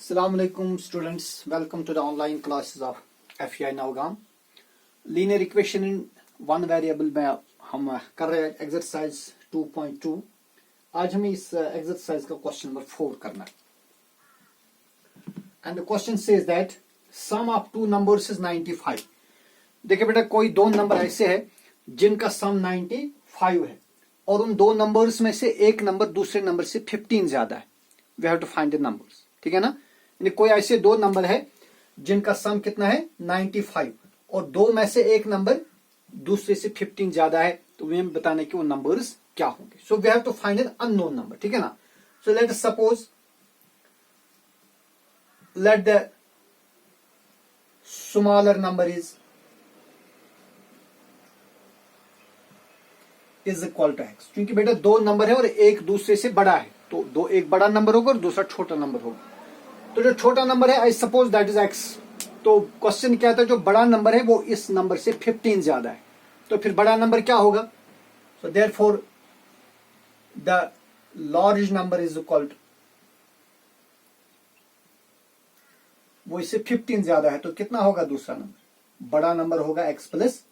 Assalamu alaikum students, welcome to the online classes of FEI Navgam. Linear equation in one variable में हम कर रहे हैं exercise 2.2. आज हमें इस एक्सरसाइज का क्वेश्चन नंबर 4 करना है. And the question says that sum of two numbers is 95. देखिए बेटा, कोई दो नंबर ऐसे है जिनका सम 95 है और उन दो नंबर्स में से एक नंबर दूसरे नंबर से 15 ज्यादा है. We have to find the numbers. ठीक है ना. कोई ऐसे दो नंबर है जिनका सम कितना है 95 और दो में से एक नंबर दूसरे से 15 ज्यादा है, तो हमें बताने कि वो नंबर्स क्या होंगे. So we have to find an unknown number. ठीक है ना. So let us suppose let the smaller number is equal to x. क्योंकि बेटा दो नंबर है और एक दूसरे से बड़ा है, तो दो एक बड़ा नंबर होगा और दूसरा छोटा नंबर होगा. तो जो छोटा नंबर है I suppose that is x. तो क्वेश्चन क्या था, जो बड़ा नंबर है वो इस नंबर से 15 ज्यादा है, तो फिर बड़ा नंबर क्या होगा. So therefore the large number is equal to, वो इससे 15 ज्यादा है, तो कितना होगा दूसरा नंबर. बड़ा नंबर होगा x प्लस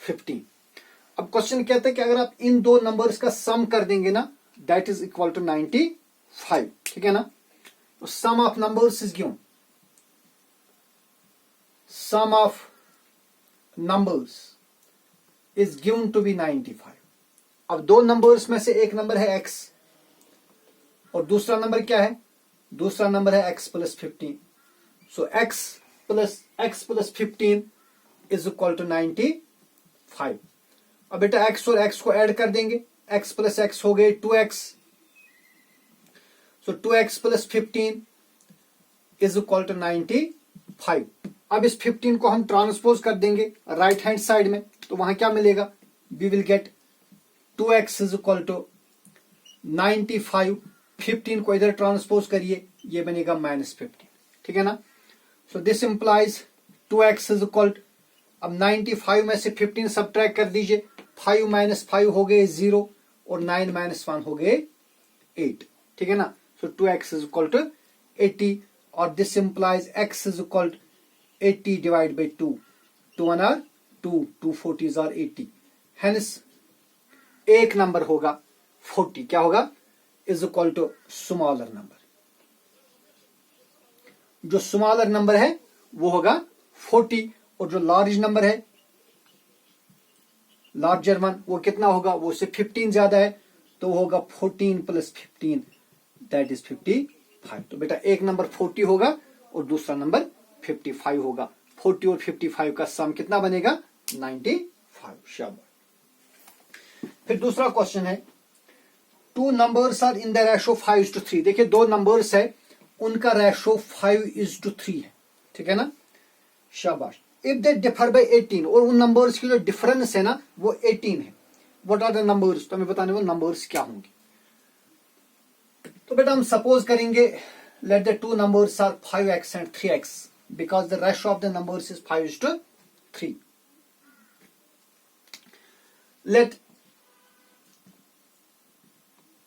15. अब क्वेश्चन कहता है कि अगर आप इन दो नंबर्स का सम कर देंगे ना, दैट इज इक्वल टू 95. ठीक है ना. तो sum of numbers is given. Sum of numbers is given to be 95. अब दो नंबर्स में से एक नंबर है x और दूसरा नंबर क्या है, दूसरा नंबर है x plus 15. So x plus 15 is equal to 95. अब बेटा x और x को ऐड कर देंगे, x प्लस x हो गए 2x. So 2x plus 15 is equal to 95. अब इस 15 को हम ट्रांसपोज कर देंगे राइट हैंड साइड में, तो वहां क्या मिलेगा, we will get 2x is equal to 95. 15 को इधर ट्रांसपोज करिए, ये बनेगा -15. ठीक है ना. So this implies 2x is equal to, अब 95 में से 15 सबट्रैक्ट कर दीजिए, 5 माइनस 5 हो गए 0 और 9 माइनस 1 हो गए 8. ठीक है ना. सो 2x इज इक्वल टू 80 और this implies x is equal to 80 divide by 2. 2 1 are 2, 2 40s are 80. Hence एक नंबर होगा 40. क्या होगा, is equal to smaller number. जो स्मॉलर नंबर है वो होगा 40 और जो लार्ज नंबर है लार्जर वन वो कितना होगा, वो उससे 15 ज्यादा है, तो होगा 14 प्लस 15 दैट इज 55. तो बेटा एक नंबर 40 होगा और दूसरा नंबर 55 होगा. 40 और 55 का सम कितना बनेगा 95. शाबाश. फिर दूसरा क्वेश्चन है, two numbers are in the ratio 5:3. देखिए दो नंबर्स है, उनका रेशो 5:3 है. ठीक है ना. शाबाश. इफ दे डिफर बाय 18, और उन नंबर्स की जो डिफरेंस है ना वो 18 है. व्हाट आर द नंबर्स, तो हमें बताने वो नंबर्स क्या होंगे. तो बेटा हम सपोज करेंगे let the two numbers are 5x and 3x because the ratio of the numbers is 5:3. Let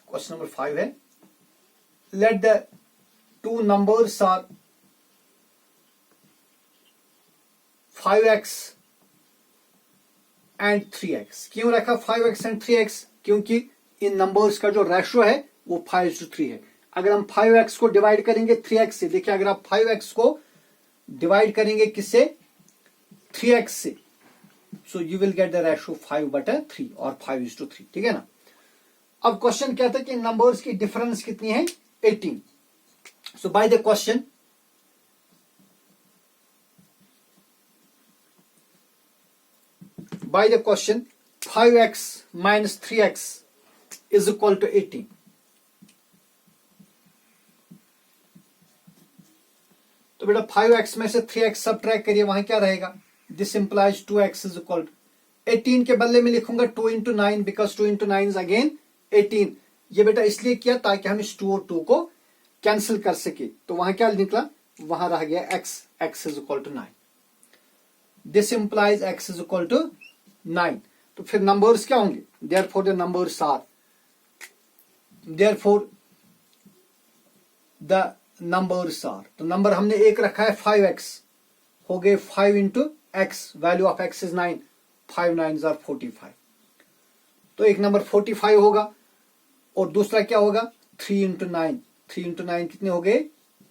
question number 5 है, let the two numbers are 5x and 3x. क्यों रखा 5x एंड 3x, क्योंकि इन नंबर्स का जो ratio है वो 5:3 है. अगर हम 5x को डिवाइड करेंगे 3x से, देखिए अगर आप 5x को डिवाइड करेंगे किससे, 3x से, so you will get the ratio 5/3 और 5:3. ठीक है ना. अब क्वेश्चन क्या था कि इन नंबर्स की डिफरेंस कितनी है 18. So by the question by the question 5x minus 3x is equal to 18. तो बेटा 5x में से 3x सबट्रैक्ट करिए, वहां क्या रहेगा, this implies 2x is equal to 18 के बदले में लिखूंगा 2 into 9 because 2 into 9 is again 18. ये बेटा इसलिए किया ताकि हम इस 2 और 2 को कैंसिल कर सके, तो वहां क्या निकला, वहां रह गया x is equal to 9. This implies x is equal to 9. तो फिर नंबर्स क्या होंगे, therefore the numbers are, therefore the numbers are, तो नंबर हमने एक रखा है 5x, हो गए 5 into x, value of x is 9, 5 9 are 45, तो एक नंबर 45 होगा और दूसरा क्या होगा 3 इंटू 9, 3 इंटू 9 कितने हो गए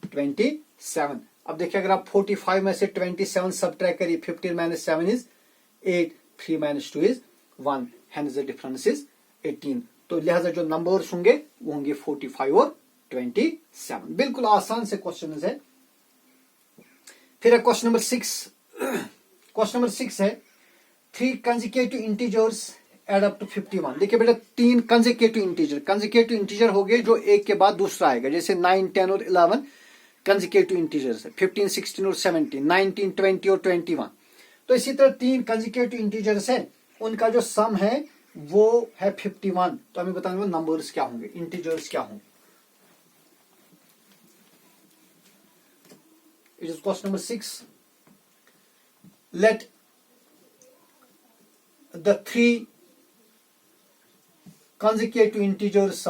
27। अब देखिए अगर आप 45 में से 27 सब्ट्रैक्ट करिए, 15 minus 7 is 8, 3 minus 2 is 1, hence the difference is 18। तो लिहाजा जो नंबर्स होंगे वो होंगे 45 और 27। बिल्कुल आसान से क्वेश्चन है। फिर है क्वेश्चन नंबर 6। क्वेश्चन नंबर 6 है 3 consecutive integers add up to 51। देखिए बेटा 3 कंसेक्यूटिव इंटीजर हो गए जो एक के बाद दूसरा आएगा, जैसे 9 10 और 11 कंसेक्यूटिव इंटीजर्स है, 15 16 और 17, 19 20 और 21। तो इसी तरह 3 कंसेक्यूटिव इंटीजर्स है, उनका जो सम है वो है 51। तो हमें बताना नंबर्स क्या होंगे, इंटीजर्स क्या होंगे। It is question number 6। Late the 3 consecutive integers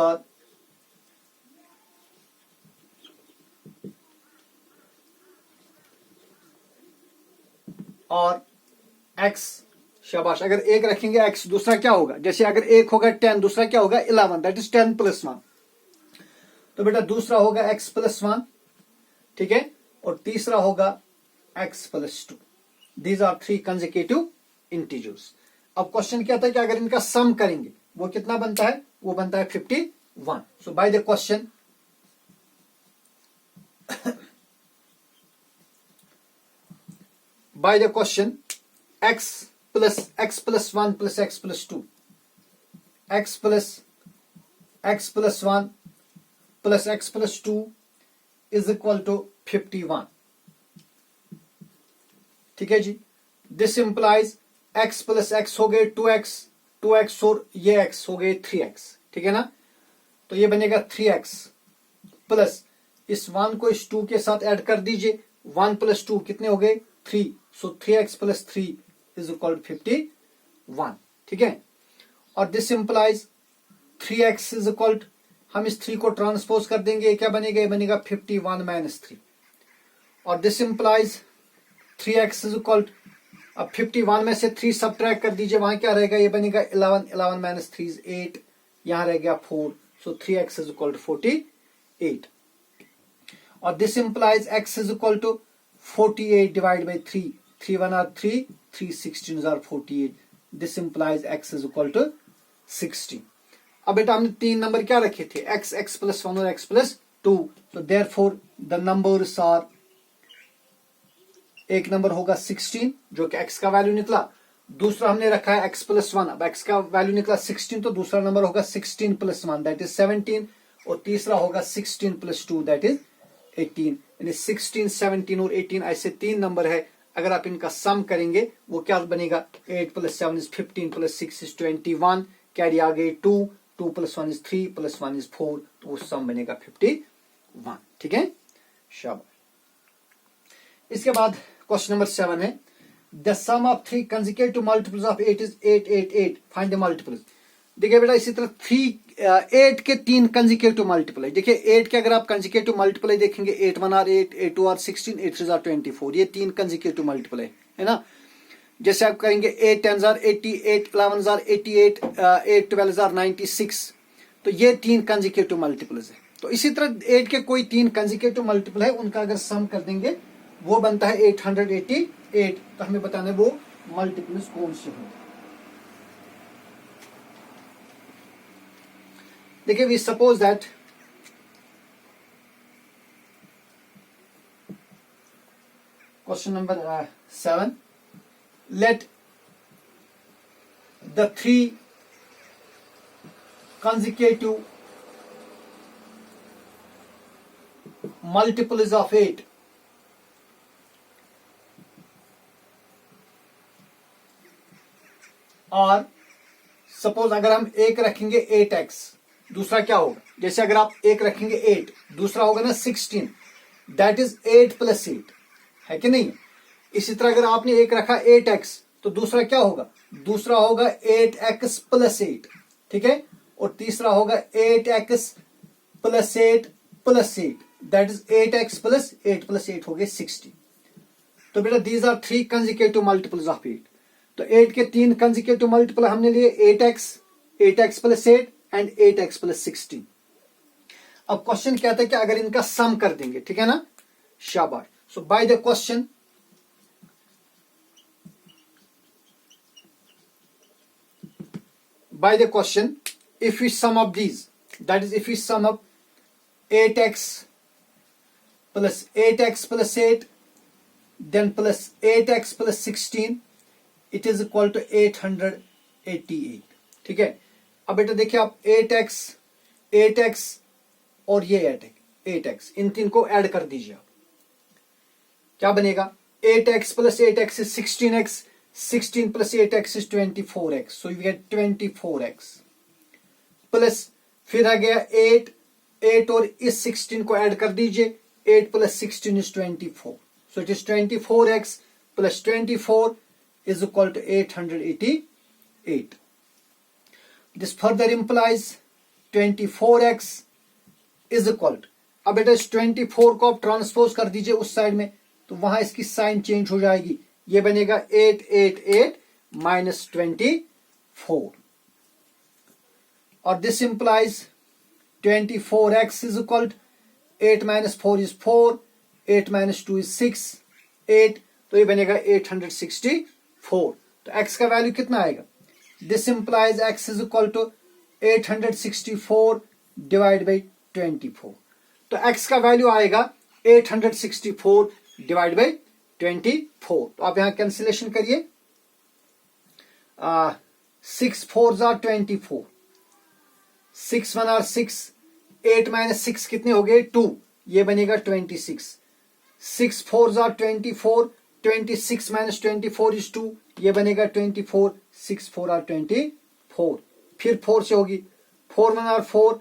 और x, शाबाश। अगर एक रखेंगे x, दूसरा क्या होगा, जैसे अगर एक होगा 10, दूसरा क्या होगा 11, दैट इज 10 प्लस 1। तो बेटा दूसरा होगा x प्लस 1, ठीक है, और तीसरा होगा x plus 2। These are 3 consecutive integers. अब क्वेश्चन क्या था कि अगर इनका सम करेंगे वो कितना बनता है, वो बनता है 51। So by the question by the question x plus 1 plus x plus 2, x plus 1 plus x plus 2 is equal to 51। ठीक है जी। This implies x plus x हो गए 2x और ये x हो गए 3x, ठीक है ना। तो ये बनेगा 3x प्लस इस 1 को इस 2 के साथ ऐड कर दीजिए, 1 प्लस 2 कितने हो गए 3, so 3x plus 3 is equal to 51, ठीक है। और this implies 3x is equal to, हम इस 3 को ट्रांसपोज कर देंगे, क्या बनेगा, ये बनेगा 51 माइनस 3। और this implies 3x is equal to, अब 51 में से 3 सब्ट्रैक्ट कर दीजिए, वहां क्या रहेगा, ये बनेगा 11 माइनस 3 इज 8, यहां रह गया 4, सो 3x इज इक्वल टू 48। और this implies x is equal to 48 divide by 3, 3 1 are 3, 3 16 are 48, this implies x is equal to 60। अब बेटा हमने 3 नंबर क्या रखे थे, x प्लस 1 और x plus 2, so therefore the numbers are, एक नंबर होगा 16 जो कि x का वैल्यू निकला, दूसरा हमने रखा है x प्लस 1, अब x का वैल्यू निकला 16, तो दूसरा नंबर होगा 16 प्लस 1 दैट इज 17, और तीसरा होगा 16 प्लस 2 दैट इज 18। यानी 16 17 और 18 ऐसे 3 नंबर है, अगर आप इनका सम करेंगे वो क्या बनेगा, 8 plus 7 is 15 plus 6 is 21, carry आ गई 2, 2 प्लस 1 इज 3 प्लस 1 इज 4, तो वो सम बनेगा 51, ठीक है, शाबाश। इसके बाद क्वेश्चन नंबर 7 है the sum of 3 consecutive multiples of 8 is 8 8 8, find the multiples. देखिए बेटा इसी तरह 8 के 3 कंसेक्यूटिव मल्टीपल है। देखिए 8 के अगर आप कंसेक्यूटिव मल्टीपल देखेंगे, 8 1 आर 8, 8 2 आर 16, 8 3 आर 24, ये 3 कंसेक्यूटिव मल्टीपल है ना। जैसे आप कहेंगे 8 10 आर 80, 8 11 आर 88, 8 12 आर 96, तो ये 3 कंसेक्यूटिव मल्टीपल्स है। तो इसी तरह 8 के कोई 3 कंसेक्यूटिव मल्टीपल है, उनका अगर सम कर देंगे वो बनता है 888। तो हमें बताना है वो मल्टीपल्स कौन से होंगे। देखिए we suppose that question number 7, let the 3 consecutive multiples of 8 और सपोज अगर हम एक रखेंगे 8x, दूसरा क्या होगा, जैसे अगर आप एक रखेंगे 8, दूसरा होगा ना 16, दैट इज 8 प्लस 8, है कि नहीं। इसी तरह अगर आपने एक रखा 8x, तो दूसरा क्या होगा, दूसरा होगा 8x प्लस 8, ठीक है, और तीसरा होगा 8x plus 8 plus 8, that is 8x plus 8 हो गए 16। तो बेटा these are 3 consecutive multiples of 8। तो 8 के 3 कंसेक्यूटिव मल्टीपल हमने लिए 8x plus 8 and 8x plus 16। अब क्वेश्चन कहता है कि अगर इनका सम कर देंगे, ठीक है ना, शाबाश। So by the question if we sum up these, that is if we sum up 8x plus 8, then plus 8x plus 16, it is equal to 888। ठीक है। अब बेटा देखिए आप 8x और ये 8x इन तीन को ऐड कर दीजिए आप, क्या बनेगा? 8x plus 8x is 16x, 16 plus 8x is 24x, so you get 24x plus फिर आ गया 8 और इस 16 को ऐड कर दीजिए, 8 plus 16 is 24, so it is 24x plus 24 is equal to 888। This further implies 24x is equal to, अब बेटा इस 24 को आप ट्रांसपोज कर दीजिए उस साइड में, तो वहां इसकी साइन चेंज हो जाएगी, ये बनेगा 888 माइनस 24, और this implies 24x is equal to 8 minus 4 is 4, 8 minus 2 is 6, 8, तो ये बनेगा 864। तो x का वैल्यू कितना आएगा? This implies x is equal to 864 divide by 24। तो x का वैल्यू आएगा 864 डिवाइड बाई 24। तो आप यहां कैंसिलेशन करिए, 6 4s are 24, 6 1 are 6, 8 माइनस 6 कितने हो गए? 2, ये बनेगा 26, 6 4s are 24, 26 माइनस 24 is 2, ये बनेगा 24, 6 4 are 24, फिर 4 से होगी, 4 1 are 4,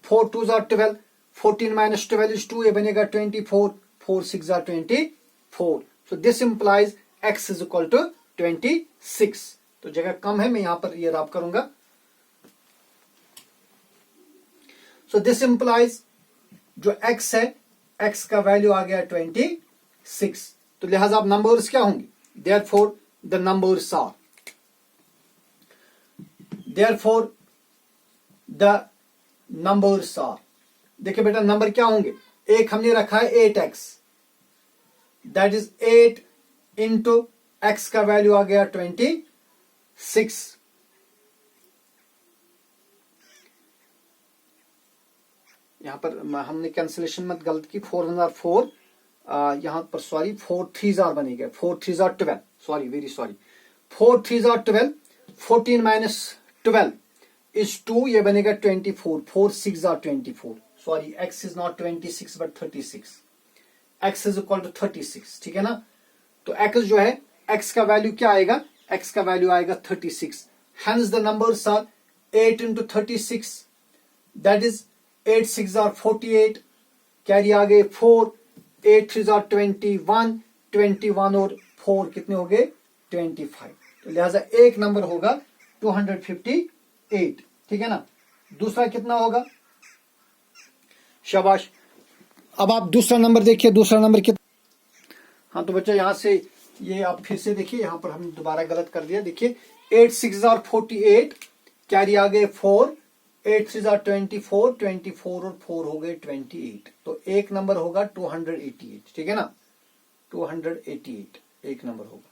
4 2s are 12, 14 minus 12 is 2, ये बनेगा 24, 4 6 are 24। So this implies x is equal to 26। तो जगह कम है, मैं यहां पर ये रब करूंगा। So this implies जो x है, x का वैल्यू आ गया 26। तो लिहाजा अब नंबर्स क्या होंगे? Therefore the numbers are, देखिए बेटा नंबर क्या होंगे? एक हमने रखा है 8x, that is 8 into x का वैल्यू आ गया 26, यहां पर हमने कैंसिलेशन मत गलत की, 4 1 4, यहां पर सॉरी 4 3s are बनेगा, 4 3s are 12, sorry very sorry, 4 3s are 12, 14 minus 12 is 2, ये बनेगा 24, 4 6 are 24, sorry x is not 26 but 36, x is equal to 36, ठीक है ना। तो x जो है, x का वैल्यू क्या आएगा? x का वैल्यू आएगा 36, hence the numbers are 8 into 36, that is 8 6 are 48, carry आ गए 4, 8 3 are 21, 21 और 4 कितने हो गए? 25। तो लिहाजा एक नंबर होगा 258, ठीक है ना। दूसरा कितना होगा? शाबाश। अब आप दूसरा नंबर देखिए, दूसरा नंबर कितना? हाँ तो बच्चा यहां से ये आप फिर से देखिए, यहां पर हमने दोबारा गलत कर दिया। देखिए 8 6 are 48, कैरी आ गए 4, 8 3 are 24, 24 और 4 हो गए 28। तो एक नंबर होगा 288, ठीक है ना, 288 एक नंबर होगा।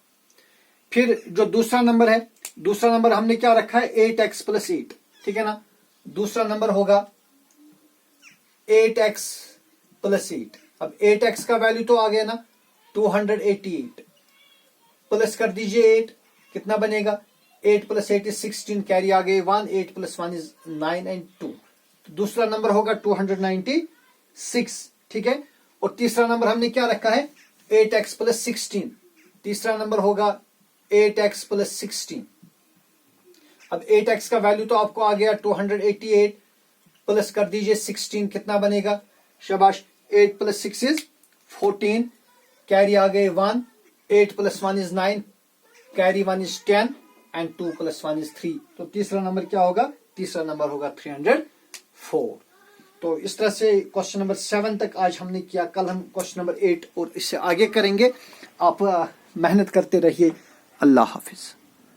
फिर जो दूसरा नंबर है, दूसरा नंबर हमने क्या रखा है? 8x प्लस 8, ठीक है ना। दूसरा नंबर होगा 8x प्लस 8। अब 8x का वैल्यू तो आ गया ना 288, प्लस कर दीजिए 8, कितना बनेगा? 8 प्लस 8 इज 16, कैरी आ गए 1, 8 प्लस 1 इज 9 एंड 2। तो दूसरा नंबर होगा 296, ठीक है। और तीसरा नंबर हमने क्या रखा है? 8x plus 16। तीसरा नंबर होगा 8x प्लस 16। अब 8x का वैल्यू तो आपको आ गया 288, प्लस कर दीजिए 16, कितना बनेगा? शाबाश, 8 प्लस 6 इज 14, कैरी आ गए 1, 8 plus 1 is 9, carry 1 is 10 and 2 plus 1 is 3। तो तीसरा नंबर क्या होगा? तीसरा नंबर होगा 304। तो इस तरह से क्वेश्चन नंबर 7 तक आज हमने किया। कल हम क्वेश्चन नंबर 8 और इससे आगे करेंगे। आप मेहनत करते रहिए। अल्लाह हाफिज।